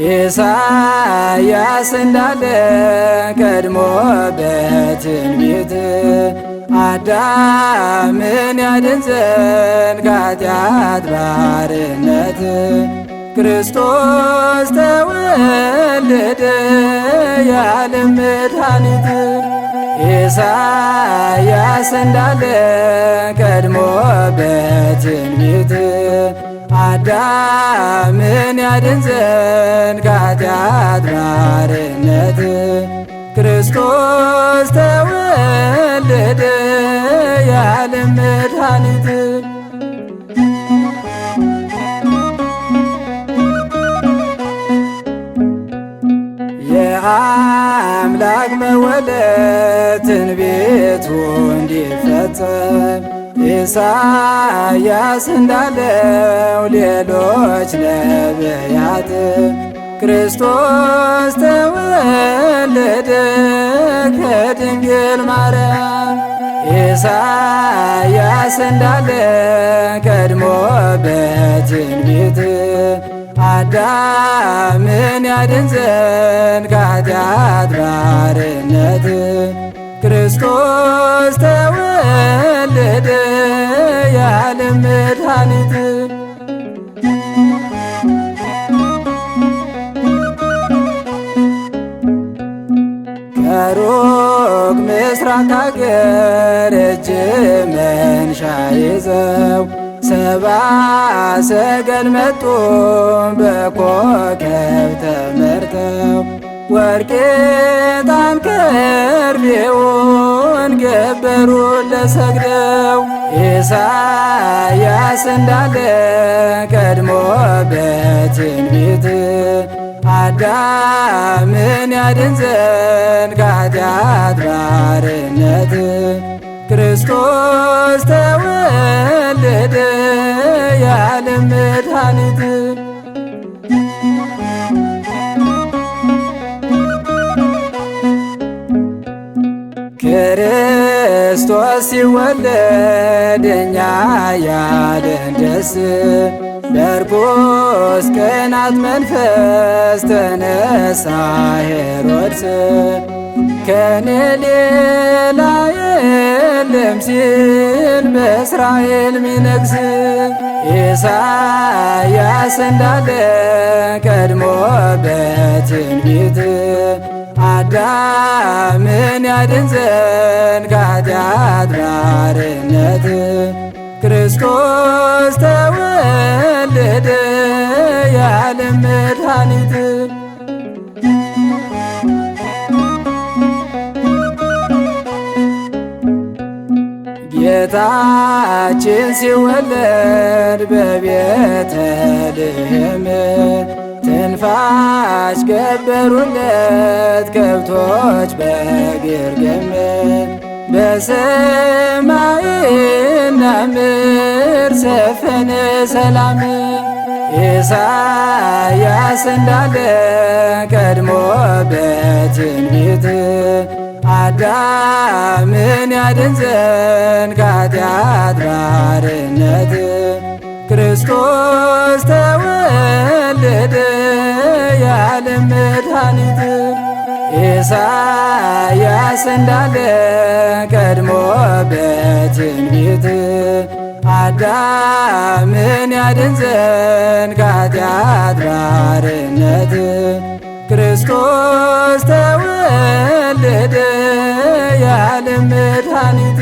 ኢሳያስ እንዳለ ቀድሞ በትንቢት አዳምን ያድን ዘንድ ከኃጢአት ባርነት ክርስቶስ ተወለደ የዓለም መድኃኒት። ኢሳያስ እንዳለ ቀድሞ በትንቢት አዳምን ያድን ዘንድ ከኃጢአት ባርነት ክርስቶስ ተወለደ የዓለም መድኃኒት። የአምላክ መወለድ ትንቢቱ እንዲፈጸም ኢሳያስ እንዳለው ሌሎች ነቢያት ክርስቶስ ተወለደ ከድንግል ማርያም። ኢሳያስ እንዳለ ቀድሞ በትንቢት አዳምን ያድን ዘንድ ከኃጢአት ባርነት ክርስቶስ ተወለደ የዓለም መድኃኒት። ከሩቅ ምስራቅ አገር እጅ መንሻ ይዘው ሰብአ ሰገል መጡ በኮከብ ተመርተው ወርቅ ዕጣን ከርቤውን ገበሩለት ሰግደው። ኢሳያስ እንዳለ ቀድሞ በትንቢት አዳምን ያድን ዘንድ ከኃጢአት ባርነት ክርስቶስ ተወለደ የዓለም መድኃኒት። ክርስቶስ ሲወለድ እኛ ያለን ደስ በርኩስ ቅናት መንፈስ ተነሳ ሄሮድስ ከኔ ሌላ የለም ሲል በእስራኤል ሚነግስ። ኢሳያስ እንዳለ ቀድሞ በትንቢት አዳምን ያድን ዘንድ ከኃጢአት ባርነት ክርስቶስ ተወለደ የዓለም መድኃኒት። ጌታችን ሲወለድ በቤተልሔም ትንፋሽ ገበሩለት ከብቶች በግርግም በሰማይና ምድር ሰፈነ ሰላም። ኢሳያስ እንዳለ ቀድሞ በትንቢት አዳምን ያድን ዘንድ ከኃጢአት ባርነት ክርስቶስ ተወለደ የዓለም መድኃኒት። ኢሳያስ እንዳለ ቀድሞ በትንቢት አዳምን ያድን ዘንድ ከኃጢአት ባርነት ክርስቶስ ተወለደ የዓለም መድኃኒት።